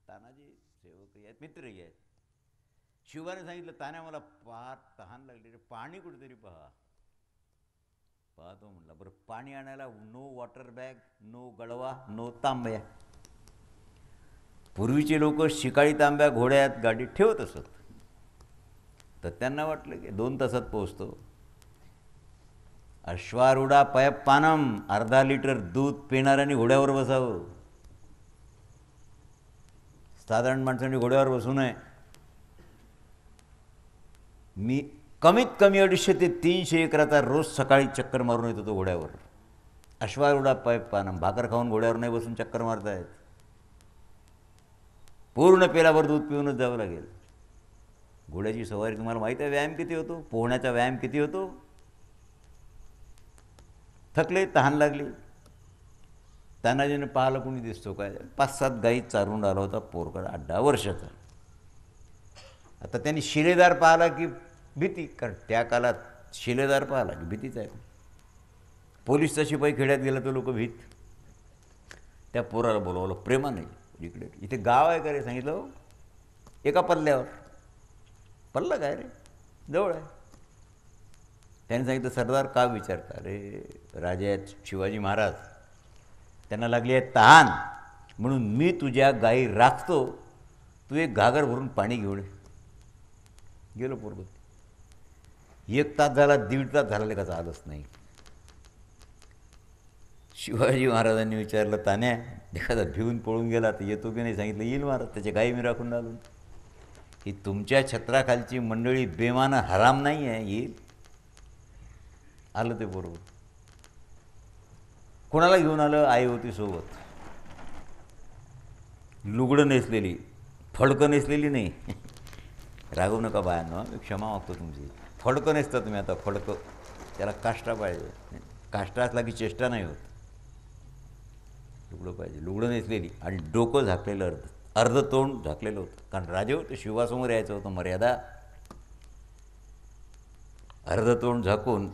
तानाजी सेवकही आहेत, मित्रही आहेत. शिवाने सांगितलं, तान्या मला फार तहान लागली रे, पाणी कुठेतरी पहा. पाहतो म्हणला. बरं, पाणी आणायला नो वॉटर बॅग, नो गडवा, नो तांब्या. पूर्वीचे लोक शिकाळी तांब्या घोड्यात गाडीत ठेवत असत. तर त्यांना वाटलं की 2 तासात पोहोचतो. अश्वारूढा पयपानम, अर्धा लिटर दूध पिणाऱ्याने घोड्यावर बसावं. साधारण माणसांनी घोड्यावर बसू नये. मी कमीत कमी 250 ते 300 एकराचा रोज सकाळी चक्कर मारून येतो तो घोड्यावर. अश्वारूढा पयपानम, भाकर खाऊन घोड्यावर नाही बसून चक्कर मारतायत. पूर्ण पेलाभर दूध पिऊनच जावं लागेल. घोड्याची सवारी तुम्हाला माहीत आहे व्यायाम किती होतो, पोहण्याचा व्यायाम किती होतो. थकले, तहान लागली. तानाजीने पाहिलं कोणी दिसतो काय. 5-7 गाई चारून आला होता पोरकडा, 8-10 वर्षाचा. आता त्यांनी शिलेदार पाहिला की भीती, कारण त्या काळात शिलेदार पाहिला की भीतीच आहे. पोलीसचा शिपाई खेड्यात गेला तर लोक भीत. त्या पोराला बोलावलं प्रेमाने, इकडे इथे गाव आहे का रे. सांगितलं एका पल्ल्यावर. पल्ला काय रे, जवळ आहे. त्याने सांगितलं सरदार का विचारता. अरे राजे आहेत शिवाजी महाराज, त्यांना लागली आहे तहान, म्हणून मी तुझ्या गाई राखतो, तू एक घागर भरून पाणी घेऊन ये. गेलो पोरगं. 1 तास झाला, 1.5 तास झाला, लेखाचा आलंच नाही. शिवाजी महाराजांनी विचारलं तान्या, एखादा भिवून पळून गेला तर येतो की नाही. सांगितलं येईल महाराज, त्याच्या गाई मी राखून आलो. ही तुमच्या छत्राखालची मंडळी बेमानं हराम नाही आहे, येईल. आलं ते बरोबर. कोणाला घेऊन आलं. आई होती सोबत. लुगडं नेसलेली, फडकं नेसलेली नाही. रागवू नका बायांनो, मी क्षमा मागतो तुमची. फडकं नेसता तुम्ही आता, फडकं. त्याला काष्टा पाहिजे. काष्टा असला की चेष्टा नाही होत. लुगडं पाहिजे. लुगडं नेसलेली आणि डोकं झाकलेलं, अर्ध तोंड झाकलेलं होतं. कारण राजे होते, शिवासमोर यायचं होतं, मर्यादा. अर्ध तोंड झाकून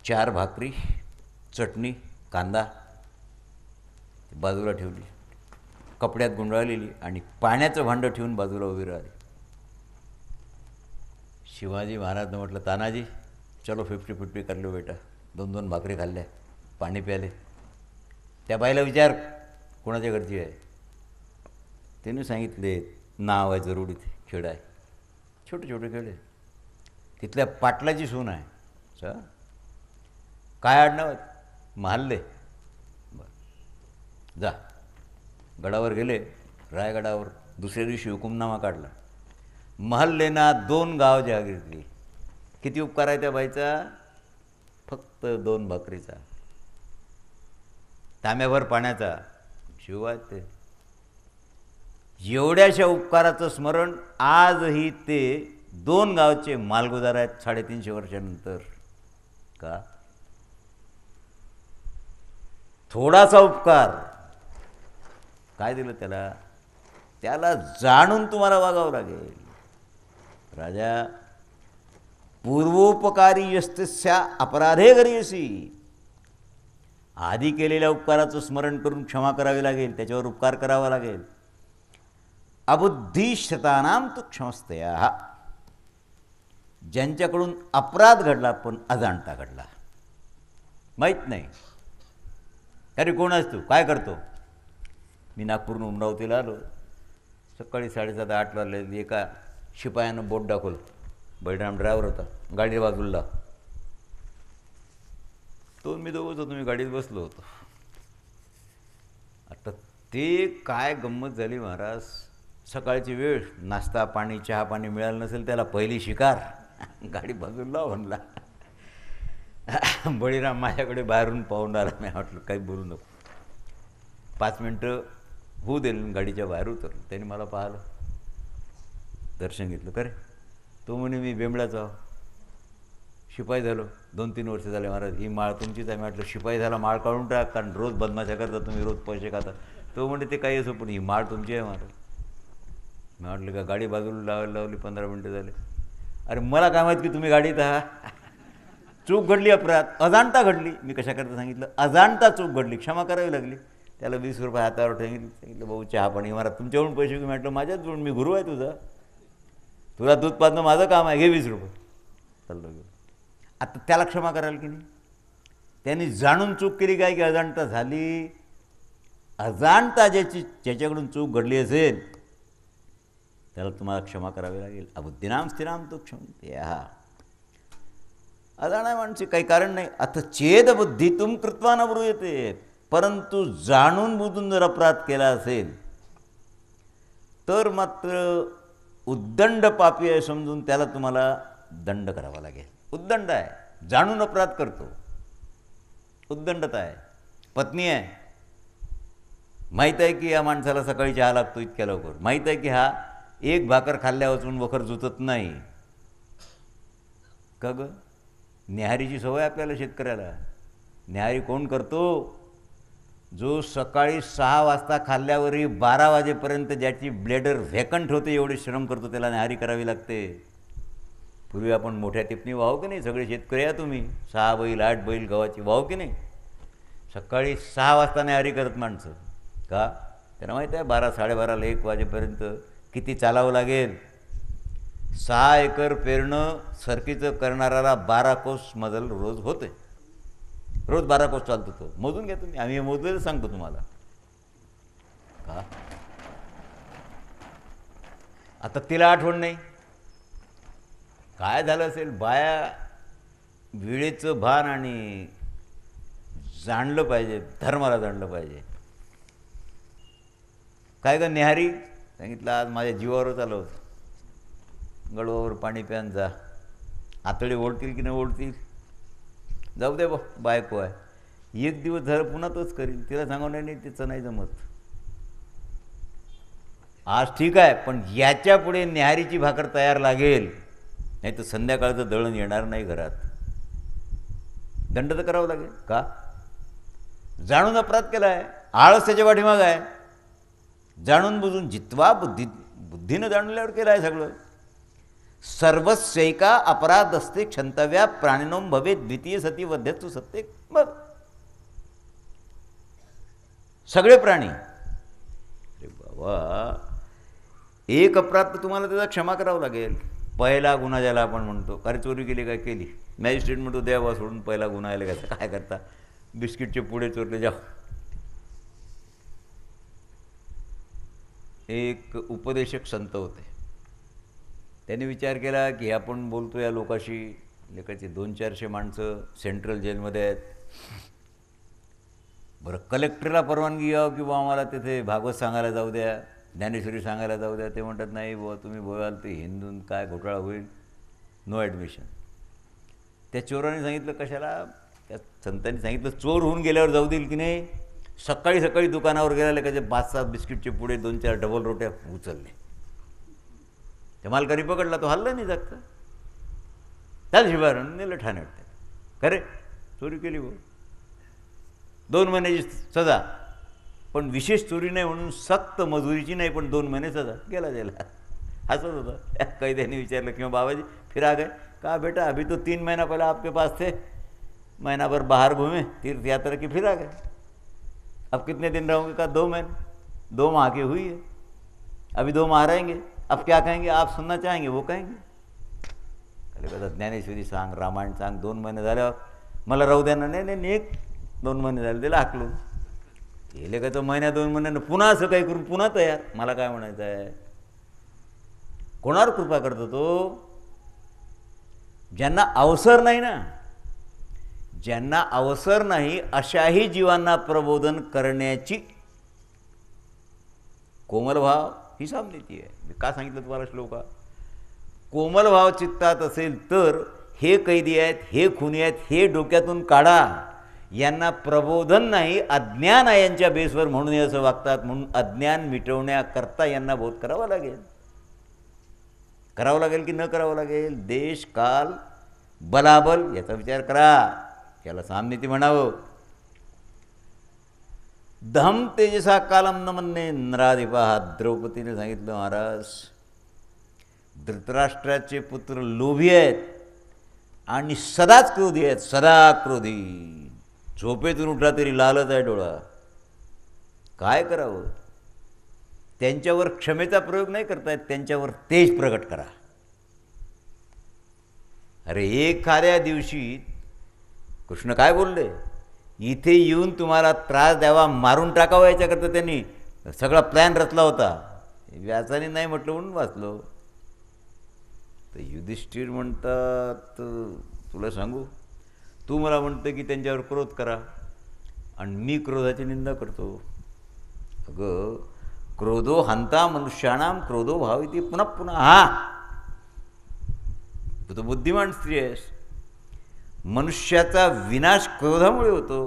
4 भाकरी, चटणी, कांदा बाजूला ठेवली, कपड्यात गुंडाळलेली, आणि पाण्याचं भांडं ठेवून बाजूला उभी राहिली. शिवाजी महाराजनं म्हटलं तानाजी चलो 50-50 कर लो बेटा. 2-2 भाकरी खाल्ल्या, पाणी प्याले. त्या बाईला विचार कोणाच्या घरची आहे. त्याने सांगितले नाव आहे जरूर, इथे खेड आहे, छोटे छोटे खेड आहे, तिथल्या पाटलाची सून आहे. सर काय आडनाव आहे. महाल्ले. बरं जा. गडावर गेले, रायगडावर. दुसऱ्या दिवशी हुकुमनामा काढला. महल्लेना 2 गाव जागीर दिली. किती उपकार आहे त्या बाईचा. फक्त 2 भाकरीचा, तांब्याभर पाण्याचा. शिवाय ते एवढ्याशा उपकाराचं स्मरण आजही ते 2 गावचे मालगुजार आहेत 350 वर्षानंतर. का. थोडासा उपकार काय दिलं त्याला, त्याला जाणून तुम्हाला वागावं लागेल. राजा पूर्वोपकारी यस्तस्या अपराधे गरीयसी. आधी केलेल्या उपकाराचं स्मरण करून क्षमा करावी लागेल, त्याच्यावर उपकार करावा लागेल. अबुद्धिश्रतानाम तु क्षमस्तया. ज्यांच्याकडून अपराध घडला पण अजाणता घडला, माहीत नाही. अरे कोण आहेस तू, काय करतो. मी नागपूरहून अमरावतीला आलो. सकाळी 7:30-8 वाजले. एका शिपायानं बोट दाखवलं. बळीराम ड्रायव्हर होता, गाडी बाजूला. तो मी दोघंच होतो, मी गाडीत बसलो होतो. आता ते काय गंमत झाली महाराज. सकाळची वेळ, नाश्ता पाणी चहा पाणी मिळालं नसेल त्याला, पहिली शिकार. गाडी बाजूला म्हणला. बळीराम माझ्याकडे बाहेरून पाहून आला. मी म्हटलं काही बोलू नको, 5 मिनटं होऊ दे. गाडीच्या बाहेर उतरलो. त्याने मला पाहिलं, दर्शन घेतलं. करे तो म्हणे मी बेंबळाचा शिपाई झालो, 2-3 वर्ष झाले महाराज. ही माळ तुमचीच आहे. म्हटलं शिपाई झाला माळ काढून टाक, कारण रोज बदमाशा करता तुम्ही, रोज पैसे खाता. तो म्हणजे ते काही असो, पण ही माळ तुमची आहे महाराज. मी म्हटलं का गाडी बाजूला लावली. 15 मिनटं झाले. अरे मला काय माहीत की तुम्ही गाडीत आहात. चूक घडली, अपराध अजाणता घडली. मी कशा करता सांगितलं, अजाणता चूक घडली, क्षमा करावी लागली. त्याला 20 रुपये हातावर सांगितलं भाऊ चहा पाणी मला तुमच्याकडून पैसे घेऊन म्हटलं माझ्याचकडून, मी गुरु आहे तुझा, तुला दूध पाजणं माझं काम आहे, घे 20 रुपये, चाललो गेलो. आता त्याला क्षमा कराल की नाही? त्यांनी जाणून चूक केली काय की अजाणता झाली? अजाणता ज्याच्याकडून चूक घडली असेल त्याला तुम्हाला क्षमा करावी लागेल. अबुद्धीनाम स्थिराम तो क्षमते. हा अजाणा माणसे काही कारण नाही. आता चेद बुद्धी तुम कृत्वा न ब्रूयते, परंतु जाणून बुजून जर अपराध केला असेल तर मात्र उद्दंड पापी आहे समजून त्याला तुम्हाला दंड करावा लागेल. उद्दंड आहे, जाणून अपराध करतो, उद्दंडता आहे. पत्नी आहे, माहीत आहे की या माणसाला सकाळी चहा लागतो इतक्या लवकर, माहीत आहे की हा एक भाकर खाल्ल्या वाचून वखर जुतत नाही. का ग? न्याहारीची सवय आपल्याला शेतकऱ्याला. न्याहारी कोण करतो? जो सकाळी 6 वाजता खाल्ल्यावरही 12 वाजेपर्यंत ज्याची ब्लेडर व्हॅकंट होते एवढे श्रम करतो, त्याला न्याहारी करावी लागते. पूर्वी आपण मोठ्या टिपणी वाहू की नाही? सगळे शेतकरी या तुम्ही, 6 बैल 8 बैल गव्हाची वाहू की नाही? सकाळी 6 वाजता न्याहारी करत माणसं. का? त्यांना माहीत आहे 12 12:30 1 वाजेपर्यंत किती चालावं लागेल. 6 एकर पेरणं सरकीचं करणाऱ्याला 12 कोस मजल रोज होते. रोज 12 कोस चालतो तो. मोजून घ्या तुम्ही, आम्ही हे मोजलेलं सांगतो तुम्हाला. का? आता तिला आठवण नाही. काय झालं असेल? बाया वेळेचं भान आणि जाणलं पाहिजे, धर्माला जाणलं पाहिजे. काय ग न्याहारी? सांगितलं आज माझ्या जीवावरच आलं होतं. गळवावर पाणी प्यान जा. आतडे ओढतील की नाही ओढतील, जाऊ दे बा, बायको आहे. एक दिवस झालं पुन्हा तोच करील. तिला सांगू नाही तिचं नाही जमत. आज ठीक आहे, पण याच्या पुढे न्याहारीची भाकर तयार लागेल, नाही तर संध्याकाळचं दळण येणार नाही घरात. दंड तर करावं लागेल. का? जाणून अपराध केला आहे, आळस त्याच्या पाठीमाग आहे. जाणून बुजून जितवा बुद्धीनं जाणल्यावर केलं आहे सगळं. सर्वस्वैका अपराध असते क्षंतव्या प्राणिनोम भवे द्वितीय सती वध्यत्सु सत्ते. मग सगळे प्राणी, अरे बाबा, एक अपराध तर तुम्हाला त्याचा क्षमा करावं लागेल. पहिला गुन्हा ज्याला आपण म्हणतो, अरे चोरी केली काय केली, मॅजिस्ट्रेट म्हणतो द्यावा सोडून, पहिला गुन्हा आला का काय करता, बिस्किटचे पुढे चोरले जाऊ. एक उपदेशक संत होते, त्यांनी विचार केला की आपण बोलतो या लोकाशी, लेखाची 200-400 माणसं सेंट्रल जेलमध्ये आहेत. बरं कलेक्टरला परवानगी यावं किंवा आम्हाला तिथे भागवत सांगायला जाऊ द्या, ज्ञानेश्वरी सांगायला जाऊ द्या. ते म्हणतात नाही बुवा तुम्ही बोलाल ते हिंदून काय घोटाळा होईल, नो ॲडमिशन. त्या चोराने सांगितलं कशाला? त्या संतांनी सांगितलं चोर होऊन गेल्यावर जाऊ देईल की नाही. सकाळी सकाळी दुकानावर गेला, लेखाचे 5-7 बिस्किटचे पुढे 2-4 डबल रोट्या उचलले. त्या मालकाने पकडला, तो हल्ला नाही जागता, त्याला शिवारण नेलं ठाण्यात. खरे चोरी केली हो, 2 महिन्याची सजा, पण विशेष चोरी नाही म्हणून सक्त मजुरीची नाही, पण 2 महिने सजा, गेला जायला. हसत होता. त्या कैद्याने विचारलं किंवा बाबाजी फिर आ गए? कहा बेटा अभी तो 3 महीना पहले आपके पास थे, महीना भर बाहर घूमे तीर्थ यात्रा की, फिर आ गए. अब कितने दिन रहोगे? कहा 2 महीने. 2 माह की हुई है, अभी 2 माह रहेंगे. अब क्या कहेंगे? आप सुनना चाहेंगे वो कहेंगे. कले कहता ज्ञानेश्वरी सांग, रामायण सांग. 2 महिने झाल्यावर मला राहू द्या ना. नाही 1-2 महिने झाले त्याला हाकलून. गेले का तो महिन्या 2 महिन्यानं पुन्हा असं काही करून पुन्हा तयार. मला काय म्हणायचं आहे, कोणावर कृपा करतो तो? ज्यांना अवसर नाही ना, ज्यांना अवसर नाही अशाही जीवांना प्रबोधन करण्याची कोमल भाव ही सामनीती आहे. मी का सांगितलं तुम्हाला श्लोका? कोमल भाव चित्तात असेल तर हे कैदी आहेत, हे खुनी आहेत, हे डोक्यातून काढा. यांना प्रबोधन नाही, अज्ञान आहे यांच्या बेसवर म्हणून हे असं वागतात. म्हणून अज्ञान मिटवण्याकरता यांना बोध करावा लागेल. करावं लागेल की न करावं लागेल? देश काल बलाबल याचा विचार करा. याला सामनीती म्हणावं. धम तेजसा कालम न म्हणणे नराधिपा. द्रौपदीने सांगितलं महाराज, धृतराष्ट्राचे पुत्र लोभी आहेत आणि सदाच क्रोधी आहेत, सदा क्रोधी. झोपेतून उठला तरी लालच आहे डोळा. काय करावं? त्यांच्यावर क्षमेचा प्रयोग नाही करता येत, त्यांच्यावर तेज प्रगट करा. अरे एखाद्या दिवशी कृष्ण काय बोलले, इथे येऊन तुम्हाला त्रास द्यावा, मारून टाकावा, याच्याकरता त्यांनी सगळा प्लॅन रचला होता. व्यासाने नाही म्हटलं म्हणून वाचलो. तर युधिष्ठिर म्हणतात, तुला सांगू, तू मला म्हणतं की त्यांच्यावर क्रोध करा आणि मी क्रोधाची निंदा करतो. अगं, क्रोधो हंता मनुष्याणाम क्रोधो भाविती पुन्हा पुन्हा. हा, तू तर बुद्धिमान स्त्री आहेस. मनुष्याचा विनाश क्रोधामुळे होतो.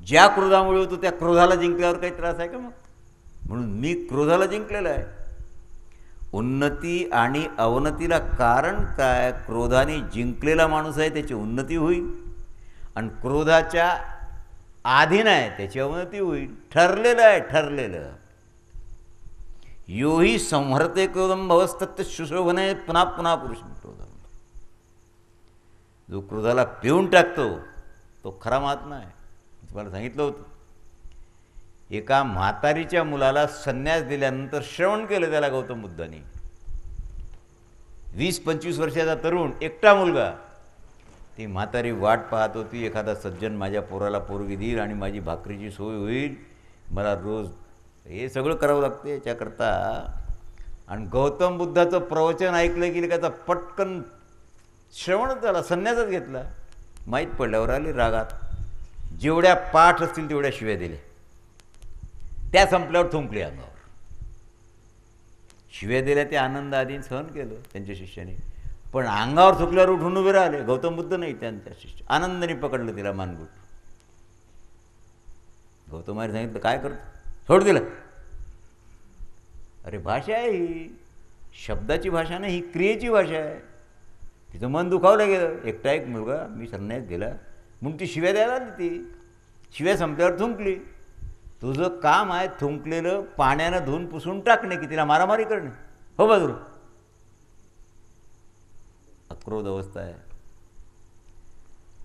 ज्या क्रोधामुळे होतो त्या क्रोधाला जिंकल्यावर काही त्रास आहे का मग? म्हणून मी क्रोधाला जिंकलेला आहे. उन्नती आणि अवनतीला कारण काय? क्रोधाने जिंकलेला माणूस आहे त्याची उन्नती होईल, आणि क्रोधाच्या अधीन आहे त्याची अवनती होईल. ठरलेलं आहे, ठरलेलं. योही संहरते क्रोधम भवस्तत्त सुशोभने पुन्हा पुन्हा पुरुषम क्रोधम. जो क्रोधाला पिऊन टाकतो तो खरा महात्मा आहे. तुम्हाला सांगितलं होतं, एका म्हातारीच्या मुलाला संन्यास दिल्यानंतर श्रवण केलं त्याला गौतम बुद्धांनी. 20-25 वर्षाचा तरुण, एकटा मुलगा. ती म्हातारी वाट पाहत होती, एखादा सज्जन माझ्या पोराला पोरगी देईल आणि माझी भाकरीची सोय होईल, मला रोज हे सगळं करावं लागते याच्याकरता. आणि गौतम बुद्धाचं प्रवचन ऐकलं की त्याचा पटकन श्रवणच झाला, संन्यासच घेतला. माहीत पडल्यावर आली रागात, जेवढ्या पाठ असतील तेवढ्या शिव्या दिल्या. त्या संपल्यावर थुंकली अंगावर. शिव्या दिल्या ते आनंद आधी सहन केलं त्यांच्या शिष्याने, पण अंगावर थुकल्यावर उठून उभे राहिले. गौतम बुद्ध नाही, त्यांच्या शिष्य आनंदाने पकडलं तिला मानगुट. गौतमाने सांगितलं, काय करतो? सोड दिलं. अरे भाषा आहे ही, शब्दाची भाषा नाही, ही क्रियेची भाषा आहे. तिचं मन दुखावलं गेलं. एकटा एक मुलगा, मी संन्यास दिला म्हणून ती शिव्या द्यायला आली. ती शिव्या संपल्यावर थुंकली. तुझं काम आहे थुंकलेलं पाण्यानं धुवून पुसून टाकणे की तिला मारामारी करणे? हो बाजूला. अक्रोध अवस्था आहे.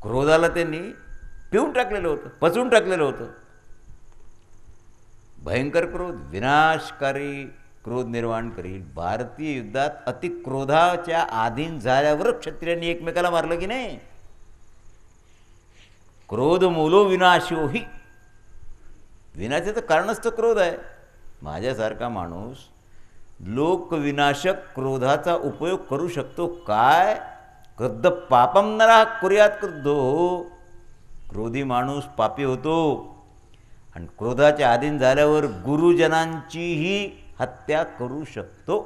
क्रोधाला त्यांनी पिऊन टाकलेलं होतं, पचवून टाकलेलं होतं. भयंकर क्रोध विनाशकारी क्रोध निर्माण करील. भारतीय युद्धात अतिक्रोधाच्या अधीन झाल्यावर क्षत्रियांनी एकमेकाला मारलं की नाही? क्रोध मूलो विनाशो ही. विनाशाचं कारणच तर क्रोध आहे. माझ्यासारखा माणूस लोकविनाशक क्रोधाचा उपयोग करू शकतो काय? क्रुद्ध पापम नरः कुर्यात क्रुद्धो. क्रोधी माणूस पापी होतो, आणि क्रोधाच्या अधीन झाल्यावर गुरुजनांचीही हत्या करू शकतो,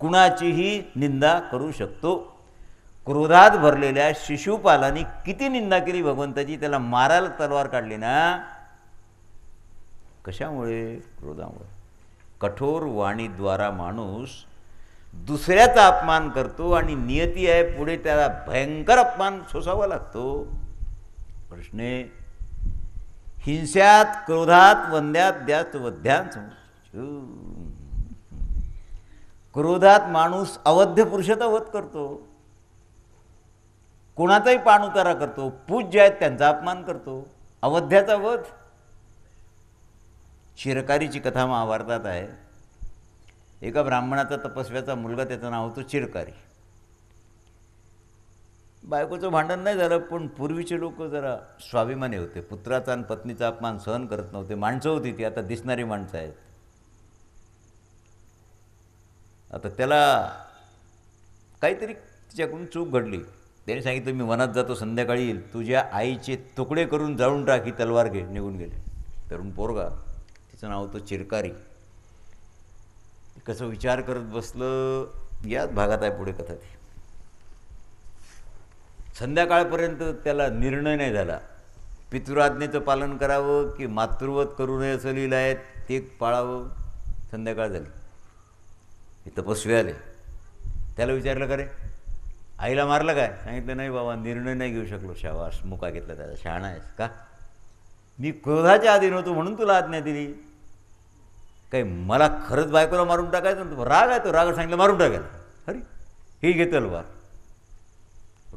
कुणाचीही निंदा करू शकतो. क्रोधात भरलेल्या शिशुपालांनी किती निंदा केली भगवंताची, त्याला मारायला तलवार काढली ना. कशामुळे? क्रोधामुळे. कठोर वाणीद्वारा माणूस दुसऱ्याचा अपमान करतो, आणि नियती आहे पुढे त्याला भयंकर अपमान सोसावा लागतो. प्रश्ने हिंस्यात क्रोधात वंद्यात द्यात वध्यान. क्रोधात माणूस अवध्य पुरुषाचा वध करतो, कोणाचाही पाण उतारा करतो, पूज्य आहेत त्यांचा अपमान करतो. अवध्याचा वध. चिरकारीची कथा महाभारतात आहे. एका ब्राह्मणाचा तपस्व्याचा मुलगा, त्याचं नाव होतं चिरकारी. बायकोचं भांडण नाही झालं, पण पूर्वीचे लोक जरा स्वाभिमानी होते. पुत्राचा आणि पत्नीचा अपमान सहन करत नव्हते. माणसं होती ती, आता दिसणारी माणसं आहेत. आता त्याला काहीतरी तिच्याकडून चूक घडली. त्याने सांगितलं, मी वनात जातो, संध्याकाळी येईल, तुझ्या आईचे तुकडे करून जाळून टाक, ही तलवार घे. निघून गेले. तरुण पोरगा, तिचं नाव होतं चिरकारी. कसं विचार करत बसलं, याच भागात आहे पुढे कथा ती. संध्याकाळपर्यंत त्याला निर्णय नाही झाला, पितृआज्ञेचं पालन करावं की मातृवध करू नये असं लिहिलं आहे ते पाळावं. संध्याकाळ झाली. हे तपस्वी आले. त्याला विचारलं, का रे आईला मारलं काय? सांगितलं, नाही बाबा, निर्णय नाही घेऊ शकलो. शाबास, मुका घेतला त्याचा. शहाणा आहेस का? मी क्रोधाच्या अधीन होतो म्हणून तुला आज्ञा दिली. काही मला खरंच बायकोला मारून टाकायचं ना? राग आहे तो, राग सांगितलं मारून टाकायला. अरे ही घे तलवार.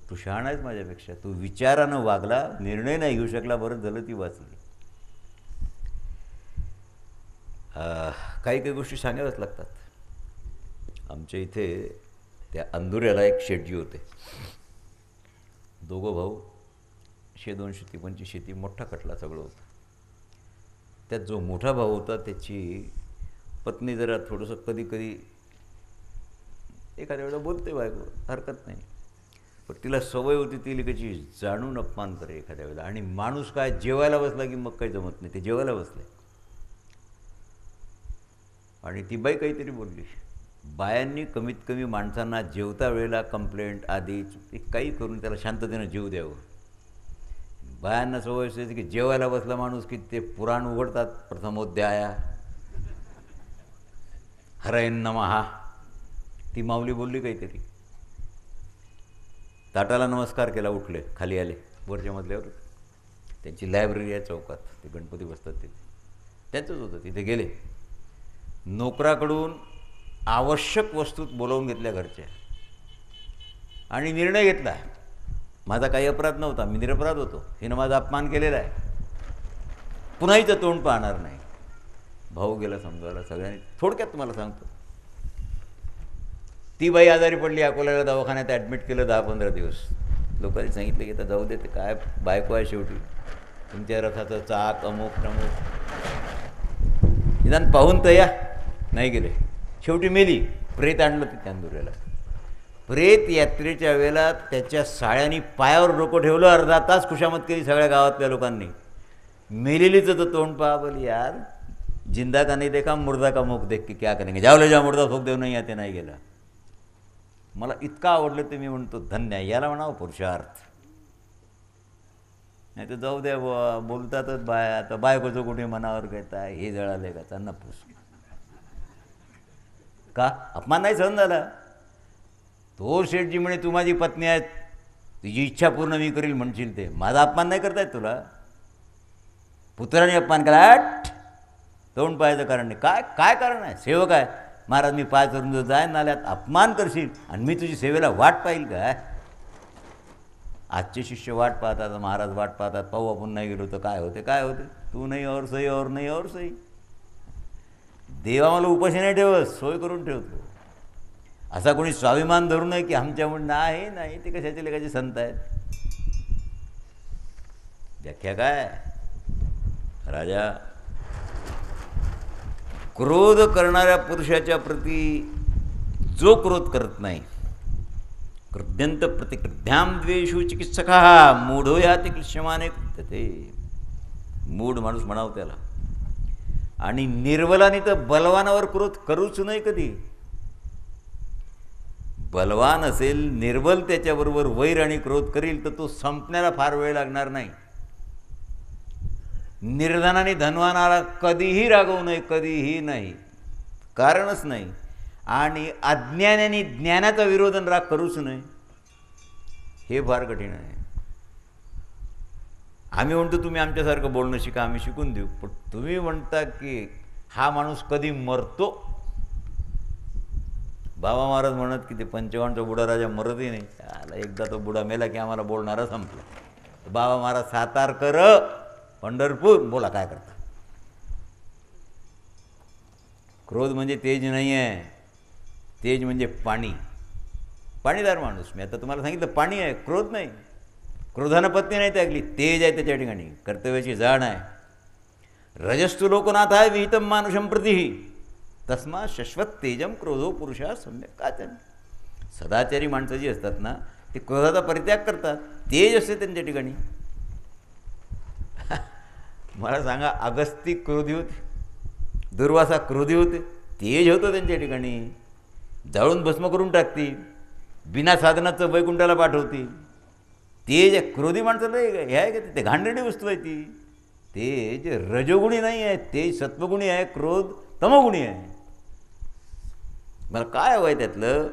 तू शहाणा आहेस माझ्यापेक्षा. तू विचारानं वागला, निर्णय नाही घेऊ शकला, बरं झालं ती वाचली. काही काही गोष्टी सांगाव्याच लागतात. आमच्या इथे त्या अंधुऱ्याला एक शेटजी होते. दोघं भाऊ, 100-2 शेती 25 शेती, मोठा खटला सगळं होतं. त्यात जो मोठा भाऊ होता त्याची पत्नी जरा थोडंसं कधी कधी एखाद्या वेळेला बोलते बायको, हरकत नाही, पण तिला सवय होती ती लिकाची जाणून अपमान करे एखाद्या वेळेला. आणि माणूस काय जेवायला बसला की मग काही जमत नाही, ते जेवायला बसले आणि ती बाई काहीतरी बोलली. बायांनी कमीत कमी माणसांना जेवता वेळेला कंप्लेंट आधीच ते काही करून त्याला शांततेनं जेव द्यावं. बायांना सवय असते की जेवायला बसला माणूस की ते पुराण उघडतात, प्रथमोध्याया हरयन नमहा. ती माऊली बोलली काहीतरी, ताटाला नमस्कार केला, उठले, खाली आले वरच्या मजल्यावर. त्यांची लायब्ररी आहे चौकात, ते गणपती बसतात तिथे, त्यांचंच होतं. तिथे गेले, नोकराकडून आवश्यक वस्तूत बोलावून घेतल्या घरच्या आणि निर्णय घेतला. माझा काही अपराध नव्हता, मी निरपराध होतो, हिनं माझा अपमान केलेला आहे, पुन्हा हिचं तोंड पाहणार नाही. भाऊ गेला समजायला सगळ्यांनी. थोडक्यात तुम्हाला सांगतो, ती बाई आजारी पडली, अकोल्याला दवाखान्यात ॲडमिट केलं 10-15 दिवस. लोकांनी सांगितलं की आता जाऊ दे, ते काय बायको आहे शेवटी, तुमच्या रथाचं चाक अमुक तमुक, निदान पाहून तर या. नाही गेले, शेवटी मेली. प्रेत आणलं तिथे अंधुऱ्याला. प्रेत यात्रेच्या वेळेला त्याच्या साळ्यांनी पायावर डोकं ठेवलं, अर्धा तास खुशामत केली सगळ्या गावातल्या लोकांनी. मेलेलीचं तर तोंड पहा, बोली यार जिंदा का नाही देखा, मुर्दा का मुख देख के क्या करेंगे, जावले जा मुर्दा फूक देऊ नाही, ते नाही गेला. मला इतकं आवडलं ते मी म्हणतो धन्य, याला म्हणावं पुरुषार्थ. नाही तर जाऊ द्या, बोलतातच बाया, आता बायकोचं कुठे मनावर घेता, हे जळाले का, त्यांना पुस का अपमान नाही सहन झाला. तो शेठजी म्हणे तू माझी पत्नी आहे, तुझी इच्छा पूर्ण मी करील म्हणशील, ते माझा अपमान नाही करता येत तुला. पुत्राने अपमान केला, तोंड पाहायचं कारण नाही. काय काय कारण आहे, सेवक आहे महाराज, मी पाय करून जो जाय नाल्यात अपमान करशील आणि मी तुझी सेवेला वाट पाहिल काय. आजचे शिष्य वाट पाहतात, महाराज वाट पाहतात, पाहू आपण नाही गेलो तर काय होते, काय होते, तू नाही और सही और नाही और सही. देवा मला उपाशी नाही ठेवत, सोय करून ठेवतो. असा कोणी स्वाभिमान धरू नये की आमच्यामुळे नाही नाही, ते कशाचे लेखाचे संत आहेत. व्याख्या काय राजा, क्रोध करणाऱ्या पुरुषाच्या प्रती जो क्रोध करत नाही, कृद्यंत प्रतिकृद्याम द्वेषु चिकित्सका मूढो याति क्लिश्यमाने कृत्यते. मूढ माणूस म्हणावं त्याला. आणि निर्बलाने तर बलवानावर क्रोध करूच नाही कधी. बलवान असेल, निर्बल त्याच्याबरोबर वैर आणि क्रोध करील तर तो संपण्याला फार वेळ लागणार नाही. निर्धनाने धनवानाला कधीही रागवू नये, कधीही नाही, कारणच नाही. आणि अज्ञानाने ज्ञानाचा विरोध आणि राग करूच नये, हे फार कठीण आहे. आम्ही म्हणतो तुम्ही आमच्यासारखं बोलणं शिका, आम्ही शिकून देऊ, पण तुम्ही म्हणता की हा माणूस कधी मरतो. बाबा महाराज म्हणत की ते 55चा बुडा राजा मरतही नाही. त्याला एकदा तो बुडा मेला की आम्हाला बोलणारा संपला. बाबा महाराज सातारकर, पंढरपूर, बोला काय करता. क्रोध म्हणजे तेज नाही आहे, तेज म्हणजे पाणी, पाणीदार माणूस. मी आता तुम्हाला सांगितलं पाणी आहे, क्रोध नाही. क्रोधानं पत्नी नाही त्यागली, तेज आहे त्याच्या ठिकाणी, कर्तव्याची जाण आहे. रजस्तु लोकनाथ आहे विहितम मानुषम प्रतिही तस्मा शश्वत तेजम क्रोधो पुरुषा सम्यक काचन. सदाचारी माणसं जी असतात ना, ते क्रोधाचा परित्याग करतात, तेज असते त्यांच्या ठिकाणी. मला सांगा, अगस्ती क्रोधी होते, दुर्वासा क्रोधी होते, तेज होतं त्यांच्या ठिकाणी. जाळून भस्म करून टाकतील, बिना साधनाचं वैकुंठाला पाठवतील. तेज क्रोधी माणसाला हे आहे का, ते घाणेरडी वस्तू आहे ती. तेज रजोगुणी नाही आहे, तेज सत्वगुणी आहे, क्रोध तमोगुणी आहे. मला काय हवं आहे त्यातलं,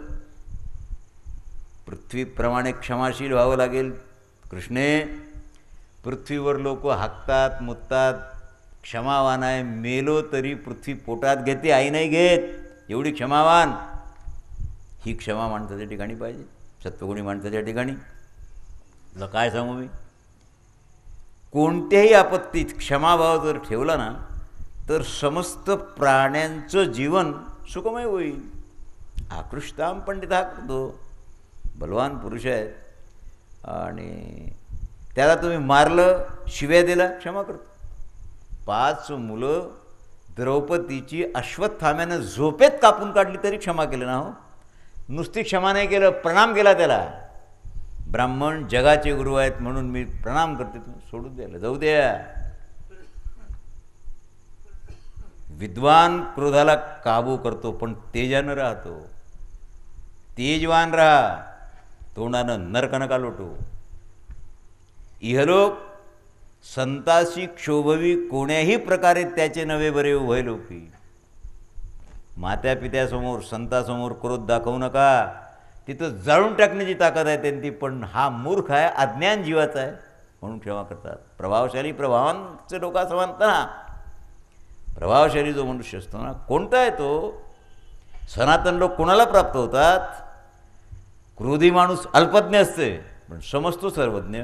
पृथ्वीप्रमाणे क्षमाशील व्हावं लागेल. कृष्णे, पृथ्वीवर लोक हाकतात मुततात, क्षमावान आहे, मेलो तरी पृथ्वी पोटात घेते, आई नाही घेत, एवढी क्षमावान. ही क्षमा माणसाच्या ठिकाणी पाहिजे, सत्वगुणी माणसाच्या ठिकाणी. तुला काय सांगू मी, कोणत्याही आपत्तीत क्षमाभाव जर ठेवला ना तर समस्त प्राण्यांचं जीवन सुखमय होईल. आकृष्टाम पंडित हा करतो, बलवान पुरुष आहेत, आणि त्याला तुम्ही मारलं, शिव्या दिला, क्षमा करतो. 5 मुलं द्रौपदीची अश्वत्थाम्यानं झोपेत कापून काढली तरी क्षमा केलं ना. हो, नुसती क्षमा नाही केलं, प्रणाम केला त्याला. ब्राह्मण जगाचे गुरु आहेत म्हणून मी प्रणाम करते, तुम्ही सोडून द्यायला जाऊ द्या. विद्वान क्रोधाला काबू करतो, पण तेजानं राहतो. तेजवान राहा, तोंडानं नरक नका लोटो. इहलोक संताशी क्षोभवी, कोण्याही प्रकारे त्याचे नवे बरे उभय लोकी. मात्या पित्यासमोर संतासमोर क्रोध दाखवू नका, तिथं जाळून टाकण्याची ताकद आहे त्यांची. पण हा मूर्ख आहे, अज्ञान जीवाचा आहे म्हणून क्षमा करतात. प्रभावशाली प्रभावांचे लोक असं म्हणतात ना, प्रभावशाली जो मनुष्य असतो ना, कोणता आहे तो? सनातन लोक कोणाला प्राप्त होतात? क्रोधी माणूस अल्पज्ञ असते, पण समजतो सर्वज्ञ.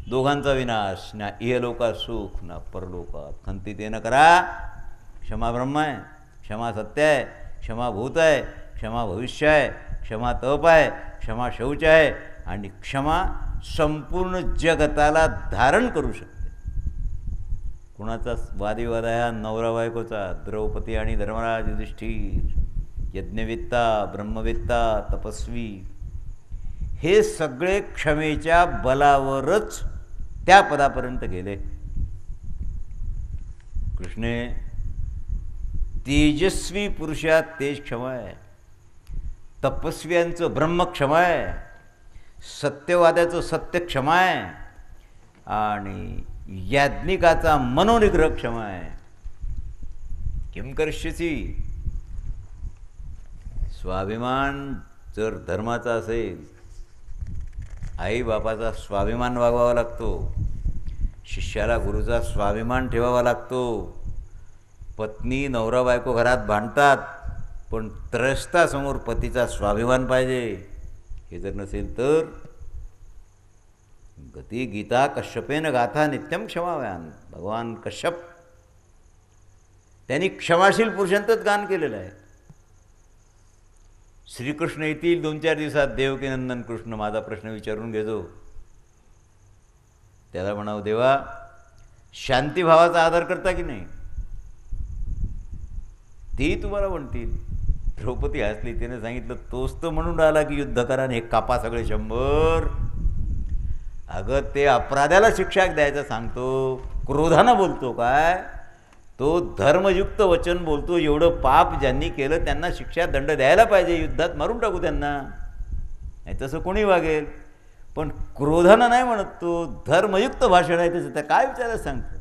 दोघांचा विनाश, ना इहलोकात सुख ना परलोकात. खंती ते न करा. क्षमा ब्रह्म आहे, क्षमा सत्य आहे, क्षमा भूत आहे, क्षमा भविष्य आहे, क्षमा तप आहे, क्षमा शौच आहे, आणि क्षमा संपूर्ण जगताला धारण करू शकते. कुणाचा वादिवाद आहे? हा नवरा बायकोचा, द्रौपदी आणि धर्मराज युधिष्ठिर. यज्ञवेत्ता, ब्रह्मवेत्ता, तपस्वी, हे सगळे क्षमेच्या बलावरच त्या पदापर्यंत गेले. कृष्णे तेजस्वी पुरुषात तेज क्षमा आहे, तपस्व्यांचं ब्रह्म क्षमा आहे, सत्यवाद्याचं सत्य क्षमा आहे, आणि याज्ञिकाचा मनोनिग्रह क्षमा आहे. किम करिष्यसि? स्वाभिमान जर धर्माचा असेल, आई बापाचा स्वाभिमान वागवावा लागतो, शिष्याला गुरुचा स्वाभिमान ठेवावा लागतो. पत्नी नवरा बायको घरात भांडतात, पण त्रयस्थासमोर पतीचा स्वाभिमान पाहिजे. हे जर नसेल तर गती गीता कश्यपेन गाथा नित्यम क्षमाव्यान. भगवान कश्यप त्यांनी क्षमाशील पुरुषांतच गान केलेलं आहे. श्रीकृष्ण येतील 2-4 दिवसात, देवकीनंदन कृष्ण माझा प्रश्न विचारून घेजो. त्याला म्हणावं, देवा शांतीभावाचा आदर करता की नाही? तेही तुम्हाला म्हणतील. द्रौपदी हसली, तिने सांगितलं, तोच तर म्हणून राहिला की युद्ध करा आणि हे कापा सगळे 100. अगं ते अपराध्याला शिक्षा द्यायचं सांगतो, क्रोधानं बोलतो काय? तो धर्मयुक्त वचन बोलतो. एवढं पाप ज्यांनी केलं त्यांना शिक्षा दंड द्यायला पाहिजे, युद्धात मारून टाकू त्यांना. नाही तसं कोणी वागेल, पण क्रोधानं नाही म्हणत. तो धर्मयुक्त भाषण आहे त्याचं. त्या काय विचारायला सांगतो?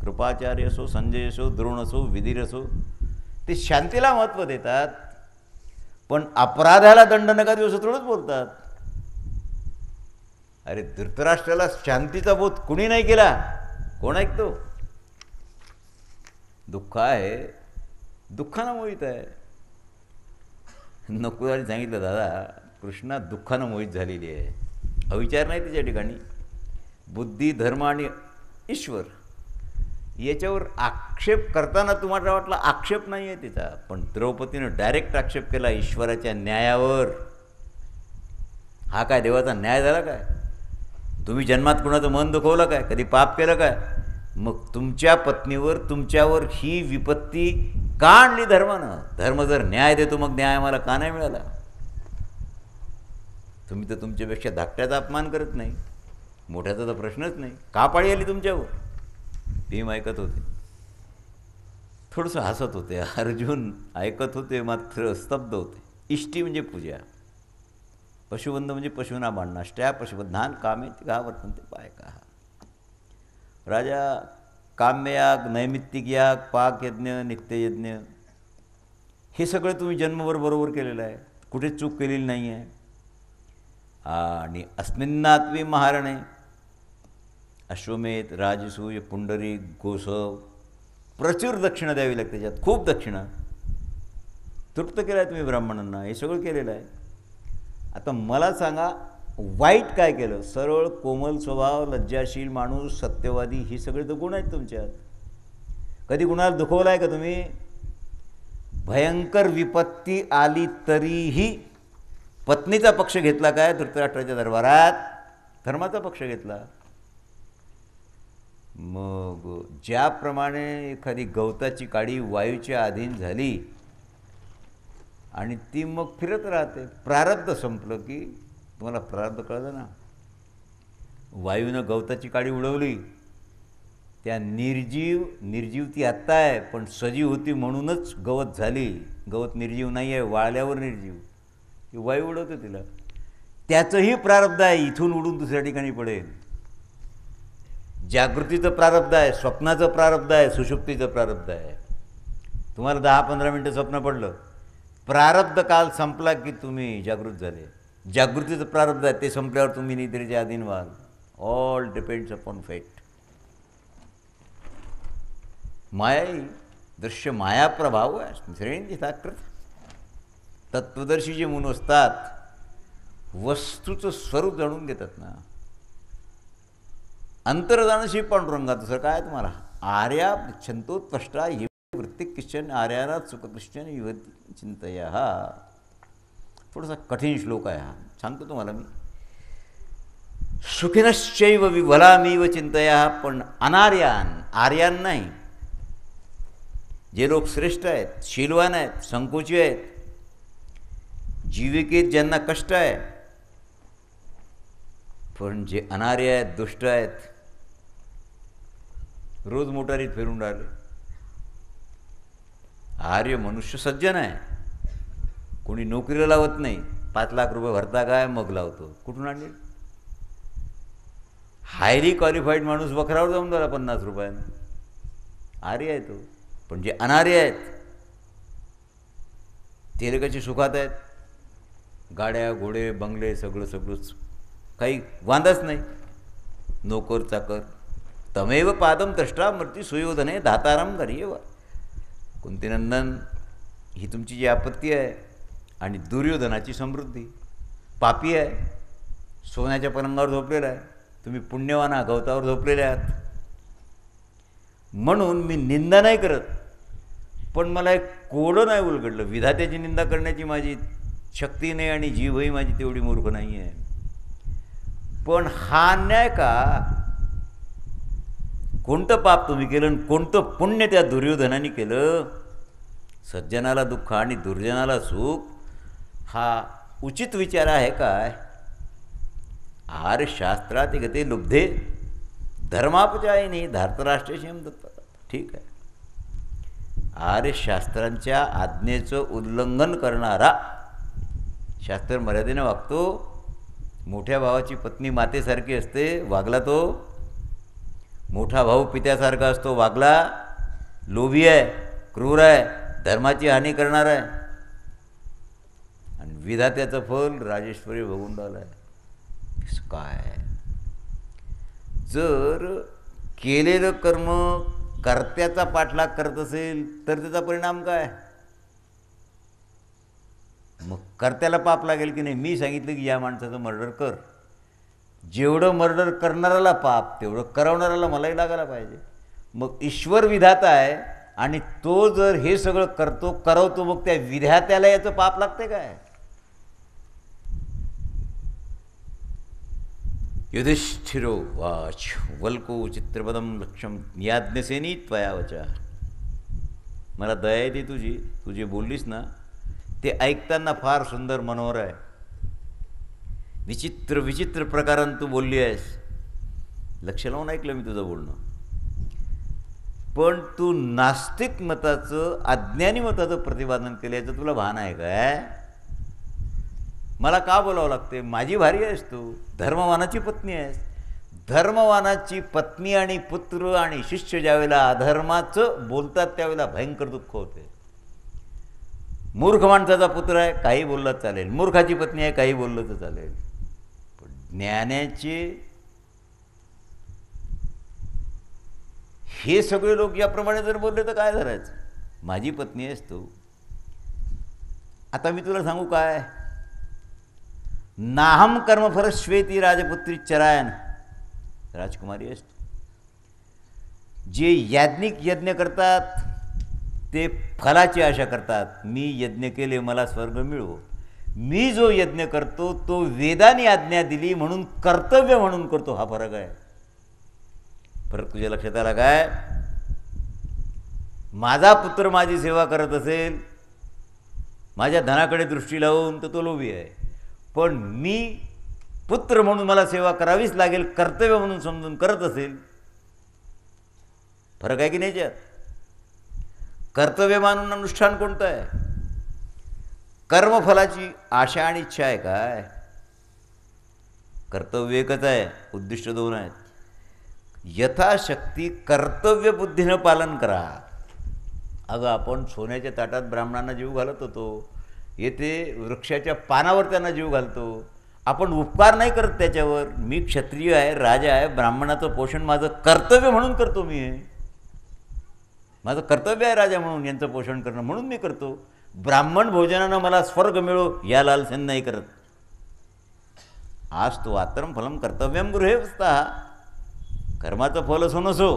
कृपाचार्य असो, संजय असो, द्रोण असो, विधीर असो, ते शांतीला महत्त्व देतात, पण अपराधाला दंड नका देऊ असं थोडंच बोलतात. अरे धृतराष्ट्राला शांतीचा बोध कुणी नाही केला, कोण ऐकतो? दुःख आहे, दुःखानं मोहित आहे. नकुलाने सांगितलं, दादा कृष्णा दुःखानं मोहित झालेली आहे. अविचार नाही तिच्या ठिकाणी. बुद्धी, धर्म आणि ईश्वर याच्यावर आक्षेप करताना तुम्हाला वाटला आक्षेप नाही आहे तिचा, पण द्रौपदीनं डायरेक्ट आक्षेप केला ईश्वराच्या न्यायावर. हा काय देवाचा न्याय झाला काय? तुम्ही जन्मात कुणाचं मन दुखवलं काय? कधी पाप केलं काय? मग तुमच्या पत्नीवर, तुमच्यावर ही विपत्ती का आणली धर्मानं? धर्म जर न्याय देतो, मग न्याय मला का नाही मिळाला? तुम्ही तर तुमच्यापेक्षा धाकट्याचा अपमान करत नाही, मोठ्याचा तर प्रश्नच नाही. का पाळी आली तुमच्यावर? भीम ऐकत होते, थोडंसं हसत होते. अर्जुन ऐकत होते, मात्र स्तब्ध होते. इष्टी म्हणजे पूजा, पशुबंध म्हणजे पशूंना बांधणं. अष्ट्या पशुबंधान कामे का वर्तन्ते बायका. राजा काम्ययाग, नैमित्तिक याग, पाकयज्ञ, नित्ययज्ञ हे सगळं तुम्ही जन्मभर बरोबर केलेलं आहे, कुठे चूक केलेली नाही आहे. आणि अस्मिन्नात्वी महारणे अश्वमेध, राजसूय, पुंडरी, गोसव प्रचूर दक्षिणा द्यावी लागते. त्याच्यात खूप दक्षिणा तृप्त केला आहे तुम्ही ब्राह्मणांना, हे सगळं केलेलं आहे. आता मला सांगा, वाईट काय केलं? सरळ कोमल स्वभाव, लज्जाशील माणूस, सत्यवादी, ही सगळे तर गुण आहेत तुमच्यात. कधी कुणाला दुखवलं आहे का तुम्ही? भयंकर विपत्ती आली तरीही पत्नीचा पक्ष घेतला काय धृतराष्ट्राच्या दरबारात? धर्माचा पक्ष घेतला. मग ज्याप्रमाणे एखादी गवताची काडी वायूच्या अधीन झाली आणि ती मग फिरत राहते, प्रारब्ध संपलं की, तुम्हाला प्रारब्ध कळलं ना, वायूनं गवताची काडी उडवली, त्या निर्जीव ती आत्ता आहे, पण सजीव होती म्हणूनच गवत झाली. गवत निर्जीव नाही आहे, वाळल्यावर निर्जीव, ती वायू उडवते तिला. त्याचंही प्रारब्ध आहे, इथून उडून दुसऱ्या ठिकाणी पडेल. जागृतीचं प्रारब्ध आहे, स्वप्नाचं प्रारब्ध आहे, सुषुप्तीचं प्रारब्ध आहे. तुम्हाला 10-15 मिनटं स्वप्न पडलं, प्रारब्ध काल संपला की तुम्ही जागृत झाले. जागृतीचं प्रारब्ध आहे, ते संपल्यावर तुम्ही निद्रेच्या अधीन व्हाल. ऑल डिपेंड्स अपॉन फेट. माया ही दृश्य माया प्रभाव आहे. श्रेणी कृत तत्वदर्शी जे म्हणून असतात वस्तूचं स्वरूप जाणून घेतात ना. अंतर्जानशी पांडुरंगा, दुसरं काय तुम्हाला? आर्या छंतोत्पष्टा वृत्ती किशन आर्याना सुख कृष्ण युवती चिंतया. हा थोडासा कठीण श्लोक आहे, हा सांगतो तुम्हाला मी. सुखिनश्चैव विभलामीव चिंतया. पण अनार्यान, आर्यान नाही, जे लोक श्रेष्ठ आहेत, शीलवान आहेत, संकोची आहेत, जीविकेत ज्यांना कष्ट आहे, पण जे अनार्य आहेत, दुष्ट आहेत, रोज मोटारीत फिरून राहिले. आर्य मनुष्य सज्जन आहे, कोणी नोकरीला लावत नाही. 5 लाख रुपये भरता काय, मग लावतो. कुठून आणले? हायली क्वालिफाईड माणूस वखरावर जाऊन झाला 50 रुपयानं. आर्य आहे तो. पण जे अनार्य आहेत ते लोकांची सुखात आहेत, गाड्या घोडे बंगले सगळंच, काही वांदाच नाही. नोकर चाकर. तमेव पादम तष्टा मृत्यू सुयोधने धाताराम गर्येव. कुंतीनंदन, ही तुमची जी आपत्ती आहे, आणि दुर्योधनाची समृद्धी. पापी आहे, सोन्याच्या पलंगावर झोपलेला आहे, तुम्ही पुण्यवाना गवतावर झोपलेले आहात. म्हणून मी निंदा नाही करत, पण मला एक कोडं नाही उलगडलं. विधात्याची निंदा करण्याची माझी शक्ती नाही, आणि जीवही माझी तेवढी मूर्ख नाही आहे. पण हा न्याय का? कोणतं पाप तुम्ही केलं आणि कोणतं पुण्य त्या दुर्योधनाने केलं? सज्जनाला दुःख आणि दुर्जनाला सुख, हा उचित विचार आहे काय? आर्य शास्त्रात गते लुब्धे धर्मापचायिनी धार्तराष्ट्रशेम दत्त. ठीक आहे, आर्य शास्त्रांच्या आज्ञेचं उल्लंघन करणारा, शास्त्र मर्यादेने वागतो. मोठ्या भावाची पत्नी मातेसारखी असते, वागला तो. मोठा भाऊ पित्यासारखा असतो, वागला. लोभी आहे, क्रूर आहे, धर्माची हानी करणार आहे, आणि विधात्याचं फल राजेश्वरी भोगून राहिलं आहे. काय? जर केलेलं कर्म कर्त्याचा पाठलाग करत असेल तर त्याचा परिणाम काय? मग कर्त्याला पाप लागेल की नाही? मी सांगितलं की या माणसाचं मर्डर कर. जेवढं मर्डर करणाऱ्याला पाप, तेवढं करवणाऱ्याला मलाही लागायला पाहिजे. मग ईश्वर विधाता आहे, आणि तो जर हे सगळं करवतो, मग त्या विधात्याला याचं पाप लागते काय? युधिष्ठिरो वाच वल्को चित्रपदम लक्ष्यम याज्ञसेनी त्वया वचा. मला दया येते तुझी, तू जे बोललीस ना ते ऐकताना फार सुंदर मनोहर आहे. विचित्र विचित्र प्रकारानं तू बोलली आहेस. लक्ष लावून ऐकलं मी तुझं बोलणं. पण तू नास्तिक मताचं, अज्ञानी मताचं प्रतिपादन केलं, याचं तुला भान आहे काय? मला का बोलावं लागते? माझी भारी आहेस तू, धर्मवानाची पत्नी आहेस. धर्मवानाची पत्नी आणि पुत्र आणि शिष्य ज्यावेळेला अधर्माचं बोलतात त्यावेळेला भयंकर दुःख होते. मूर्ख माणसाचा पुत्र आहे, काही बोललं चालेल. मूर्खाची पत्नी आहे, काही बोललं तर चालेल. पण ज्ञानाचे हे सगळे लोक याप्रमाणे जर बोलले तर काय करायचं? माझी पत्नी आहेस तू. आता मी तुला सांगू काय? नाहम कर्मफल श्वेती राजपुत्री चरायन. राजकुमारी आहेस तू. जे याज्ञिक यज्ञ करतात ते फलाची आशा करतात. मी यज्ञ केले मला स्वर्ग मिळो. मी जो यज्ञ करतो तो वेदाने आज्ञा दिली म्हणून कर्तव्य म्हणून करतो. हा फरक आहे. फरक तुझ्या लक्षात आला काय? माझा पुत्र माझी सेवा करत असेल माझ्या धनाकडे दृष्टी लावून तर तो लोभी आहे. पण मी पुत्र म्हणून मला सेवा करावीच लागेल कर्तव्य म्हणून समजून करत असेल, फरक आहे की नाही याच्यात? कर्तव्य मानून अनुष्ठान कोणतं आहे? कर्मफलाची आशा आणि इच्छा आहे काय? कर्तव्य एकच आहे, उद्दिष्ट दोन आहेत. यथाशक्ती कर्तव्य बुद्धीनं पालन करा. अगं आपण सोन्याच्या ताटात ब्राह्मणांना जीव घालत होतो, येथे वृक्षाच्या पानावर त्यांना जीव घालतो. आपण उपकार नाही करत त्याच्यावर. मी क्षत्रिय आहे, राजा आहे, ब्राह्मणाचं पोषण माझं कर्तव्य म्हणून करतो. मी आहे, माझं कर्तव्य आहे राजा म्हणून यांचं पोषण करणं, म्हणून मी करतो. ब्राह्मण भोजनानं मला स्वर्ग मिळो या लालसेन नाही करत. आज तो आत्रम फलम कर्तव्यम गृहेवस्था. कर्माचं फल असो नसो,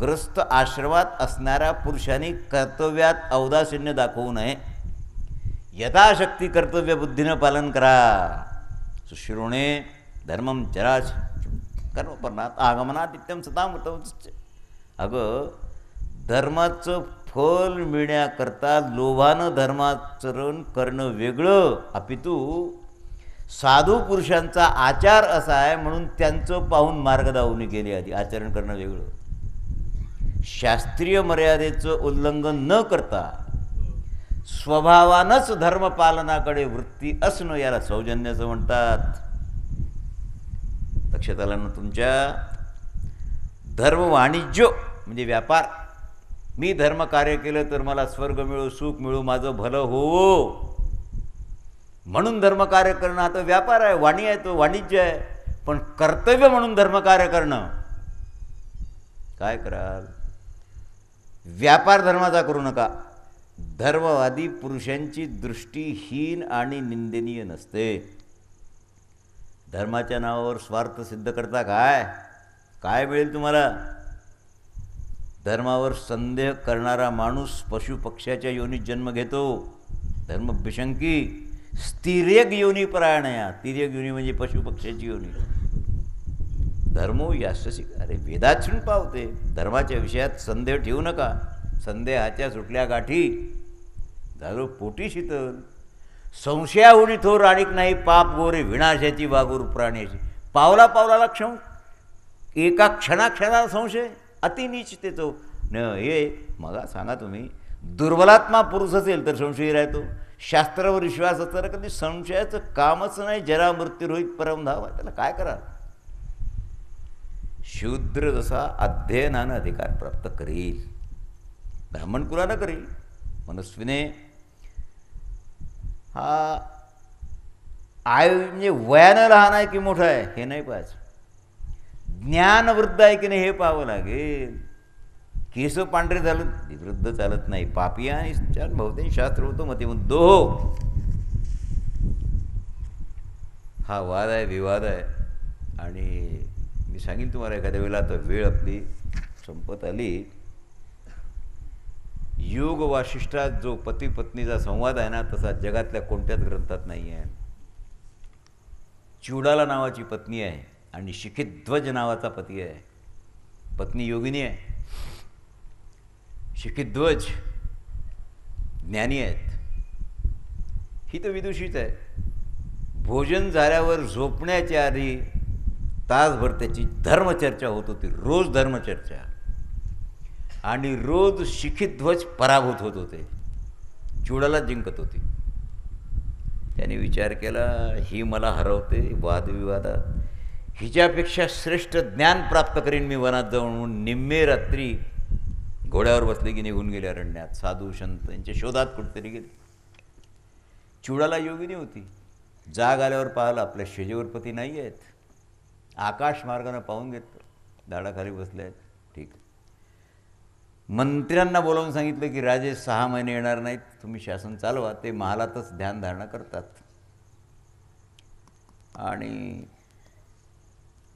ग्रस्त आश्रमात असणाऱ्या पुरुषांनी कर्तव्यात औदासीन्य दाखवू नये. यथाशक्ती कर्तव्य बुद्धीनं पालन करा. सुश्रुणे धर्मम चराच कर्मपरणात आगमनात नित्यम सदामृत. अगं धर्माचं फल मिळण्याकरता लोभानं धर्माचरण करणं वेगळं, अपितू साधू पुरुषांचा आचार असा आहे म्हणून त्यांचं पाहून मार्ग दावणी केली आधी आचरण करणं वेगळं. शास्त्रीय मर्यादेचं उल्लंघन न करता स्वभावानंच धर्मपालनाकडे वृत्ती असणं याला सौजन्याचं म्हणतात. लक्षात आलं ना तुमच्या? धर्म वाणिज्य म्हणजे व्यापार. मी धर्म कार्य केलं तर मला स्वर्ग मिळो, सुख मिळो, माझं भलं हो म्हणून धर्मकार्य करणं हा तर व्यापार आहे, वाणी आहे, तो वाणिज्य आहे. पण कर्तव्य म्हणून धर्मकार्य करणं काय कराल? व्यापार धर्माचा करू नका. धर्मवादी पुरुषांची दृष्टी हीन आणि निंदनीय नसते. धर्माच्या नावावर स्वार्थ सिद्ध करता काय? काय मिळेल तुम्हाला? धर्मावर संदेह करणारा माणूस पशुपक्ष्याच्या योनीत जन्म घेतो. धर्म विशंकी स्थिर्यक योनी परायणया. तिर्यक योनी म्हणजे पशुपक्ष्याची योनी. धर्मो यास्यसी. अरे वेदाचरण पावते. धर्माच्या विषयात संदेह ठेवू नका. संदेहाच्या सुटल्या गाठी झालो पोटी शीतल. संशयाहुनी थोर आणिक नाही पाप गोरे विनाशाची वागूर प्राण्याची. पावला पावलाला क्षण, एका क्षणाक्षणाला संशय, अतिनीचतेचो न. हे मग सांगा तुम्ही, दुर्बलात्मा पुरुष असेल तर संशयी राहतो. शास्त्रावर विश्वास असताना कधी संशयाचं कामच नाही. जरा मृत्यू रोहित परम धाव. त्याला काय करा? शूद्र जसा अध्ययनानं अधिकार प्राप्त करील, ब्राह्मण कुलानं करील. मनस्वीने हा म्हणजे वयानं लहान आहे की मोठं आहे हे नाही पाहायचं. ज्ञान वृद्ध आहे की नाही हे पाहावं लागेल. केस पांढरे झालं वृद्ध चालत नाही. पापी आणि बहुतेक शास्त्र होतं मतिमुद्दो. हा वाद आहे, विवाद आहे. आणि मी सांगेन तुम्हाला एखाद्या वेळेला, तर वेळ आपली संपत आली. योग वाशिष्ठात जो पती पत्नीचा संवाद आहे ना, तसा जगातल्या कोणत्याच ग्रंथात नाही आहे. चिवडाला नावाची पत्नी आहे आणि शिखिध्वज नावाचा पती आहे. पत्नी योगिनी आहे, शिखिध्वज ज्ञानी आहेत. ही तर विदुषीच आहे. भोजन झाल्यावर झोपण्याच्या आधी तासभर त्याची धर्मचर्चा होत होती. रोज धर्मचर्चा. आणि रोज शिखिध्वज पराभूत होत होते, चिवडाला जिंकत होती. त्याने विचार केला, ही मला हरवते वादविवादात, हिच्यापेक्षा श्रेष्ठ ज्ञान प्राप्त करीन मी वनात जाऊन. म्हणून निम्मे रात्री घोड्यावर बसले की निघून गेले अरण्यात. साधू संत यांच्या शोधात कुठेतरी गेले. चिवडाला योगिनी होती. जाग आल्यावर पाहिलं आपल्या शेजेवर पती नाही आहेत. आकाश मार्गानं पाहून घेतलं, झाडाखाली बसले आहेत. ठीक. मंत्र्यांना बोलावून सांगितलं की राजे 6 महिने येणार नाहीत, तुम्ही शासन चालवा. ते महालातच ध्यानधारणा करतात. आणि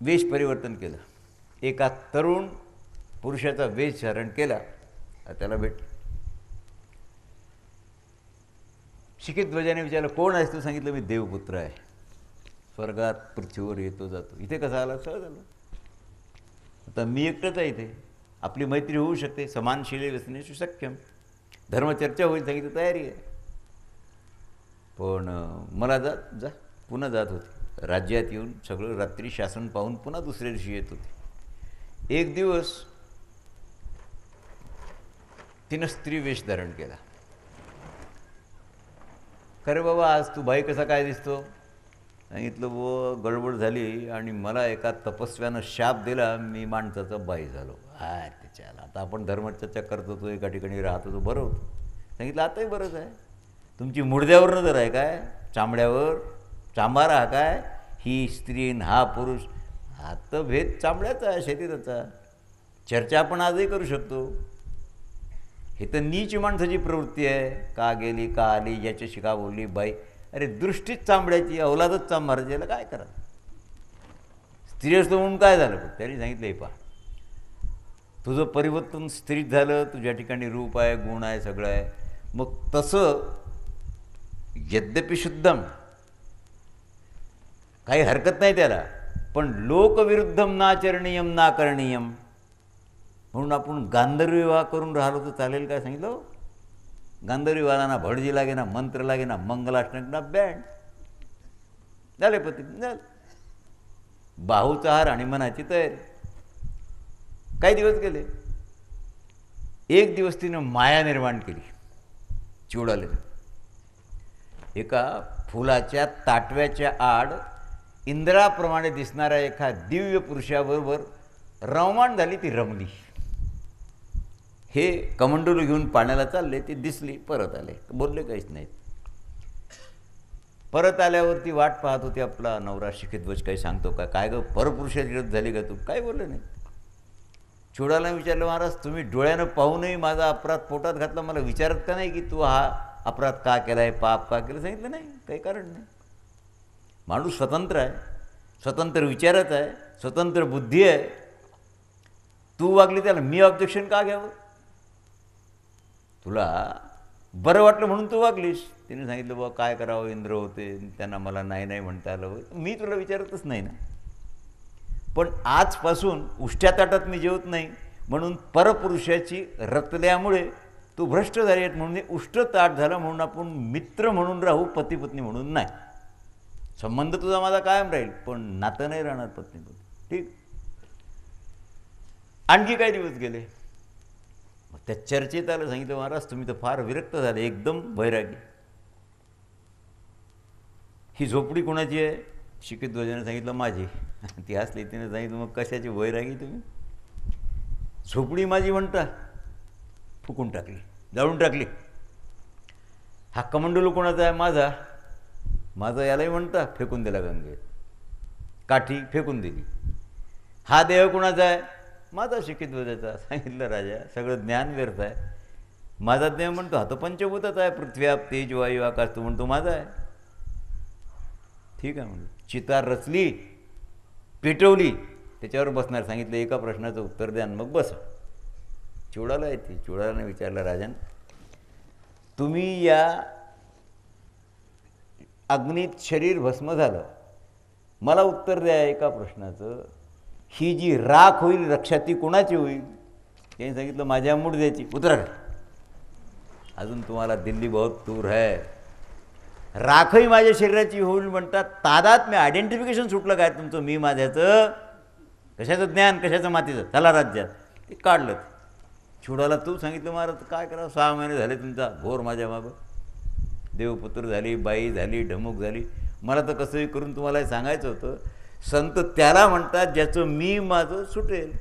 वेश परिवर्तन केलं. एका तरुण पुरुषाचा वेश धारण केला त्याला भेट. शिखिध्वजाने विचारलं, कोण आहेस तू? सांगितलं, मी देवपुत्र आहे, स्वर्गात पृथ्वीवर येतो जातो. इथे कसा आला? सहज आलो. आता मी एकटंच आहे इथे, आपली मैत्री होऊ शकते. समान शिले व्यसनेषु शक्यम, धर्मचर्चा होईल. सांगितलं, तयारी आहे. पण मला जा पुन्हा जात होते. राज्यात येऊन सगळं रात्री शासन पाहून पुन्हा दुसऱ्या दिवशी येत होते. एक दिवस तिनं स्त्री वेश धारण केला. खरे बाबा, आज तू बाई कसा काय दिसतो? सांगितलं, वो गडबड झाली आणि मला एका तपस्व्यानं शाप दिला, मी माणसाचा बाई झालो. त्याच्याला आता आपण धर्मचर्चा करत होतो, एका ठिकाणी राहत होतो, बरं होतं. सांगितलं, आताही बरंच आहे. तुमची मुडद्यावर नजर आहे काय? चांबड्यावर चांबारा काय? ही स्त्री हा पुरुष, हा तर भेद चांबड्याचा आहे, शरीराचा. चर्चा आपण आजही करू शकतो. हे तर नीच माणसाची प्रवृत्ती आहे. का गेली, का आली, याच्याशी का बोलली बाई? अरे दृष्टीच चांबड्याची, अवलादच चांबाराची, याला काय करा? स्त्री असतो म्हणून काय झालं? पण त्यांनी सांगितलं, हे पहा, तुझं परिवर्तन स्त्रीत झालं, तुझ्या ठिकाणी रूप आहे, गुण आहे, सगळं आहे. मग तसं यद्यपि शुद्धम, काही हरकत नाही त्याला, पण लोकविरुद्धम नाचरणीयम नाकरणीयम, म्हणून आपण गांधर्व विवाह करून राहिलो तर चालेल काय? सांगितलं, गांधर्व विवाहाला ना भटजी लागे, ना मंत्र लागे, ना मंगलाष्टक, ना बँड. झाले पती, झालं बाहूचा हार आणि मनाची तयारी. काही दिवस गेले. एक दिवस तिनं माया निर्माण केली. चिवडाले, एका फुलाच्या ताटव्याच्या आड इंद्राप्रमाणे दिसणाऱ्या एका दिव्य पुरुषाबरोबर रममाण झाली. ती रमली. हे कमंडलू घेऊन पाण्याला चालले, ती दिसली, परत आले, बोलले काहीच नाहीत. परत आल्यावरती वाट पाहत होती आपला नवरा शिखिध्वज, काही सांगतो का? काय गं, परपुरुषाची विरोध झाली का तू? काय बोलले नाही. चिवडाला विचारलं, महाराज तुम्ही डोळ्यानं पाहूनही माझा अपराध पोटात घातला, मला विचारत का नाही की तू हा अपराध का केला आहे, पाप का केलं? सांगितलं, नाही, काही कारण नाही. माणूस स्वतंत्र आहे, स्वतंत्र विचारत आहे, स्वतंत्र बुद्धी आहे. तू वागली त्याला मी ऑब्जेक्शन का घ्यावं? तुला बरं वाटलं म्हणून तू वागलीस. तिने सांगितलं, बाबा काय करावं, इंद्र होते, त्यांना मला नाही नाही म्हणता आलं. मी तुला विचारतच नाही ना. पण आजपासून उष्ट्या ताटात मी जेवत नाही, म्हणून परपुरुषाची रतल्यामुळे तू भ्रष्ट झाली आहेत, म्हणून उष्ट ताट झालं, म्हणून आपण मित्र म्हणून राहू, पती पत्नी म्हणून नाही. संबंध तुझा माझा कायम राहील, पण नातं नाही राहणार पत्नी पत्नी. ठीक. आणखी काही दिवस गेले. मग त्या चर्चेत आलं. सांगितलं, महाराज तुम्ही तर फार विरक्त झाले, एकदम वैरागी. ही झोपडी कोणाची आहे? शिखिध्वजाने सांगितलं, माझी. ती हसली. तिने सांगितलं, मग कशाची वैरागी तुम्ही? झोपडी माझी म्हणता? फुकून टाकली, जाळून टाकली. हा कमंडलू कोणाचा आहे? माझा. माझा यालाही म्हणता? फेकून दिला गंगेत. काठी फेकून दिली. हा देह कोणाचा आहे? माझा, शिखिध्वजाचा. सांगितलं, राजा सगळं ज्ञान व्यर्थ आहे. माझा देह म्हणतो, हा तो पंचभूताचा आहे, पृथ्वी आप तेज वायू आकाश, तो म्हणतो माझा आहे. ठीक आहे म्हणलं. चितार रचली, पेटवली, त्याच्यावर बसणार. सांगितलं, एका प्रश्नाचं उत्तर द्या मग बसा. चिवडाला आहे ती. चिवडालाने विचारलं, राजन तुम्ही या अग्नीत शरीर भस्म झालं, मला उत्तर द्या एका प्रश्नाचं, ही जी राख होईल रक्षा ती कोणाची होईल? त्यांनी सांगितलं, माझ्या मुडद्याची. उतरा. अजून तुम्हाला दिल्ली बहुत दूर है. राखही माझ्या शरीराची होईल म्हणतात. तादात मी आयडेंटिफिकेशन सुटलं काय तुमचं, मी माझ्याचं? कशाचं ज्ञान, कशाचं मातीचं? चला राज्यात. ते काढलं. चिवडाला तू सांगितलं, महाराज काय करावं, 6 महिने झाले तुमचा घोर माझ्या मागं. देवपुत्र झाली, बाई झाली, ढमुक झाली. मला तर कसंही करून तुम्हाला सांगायचं होतं, संत त्याला म्हणतात ज्याचं मी माझं सुटेल.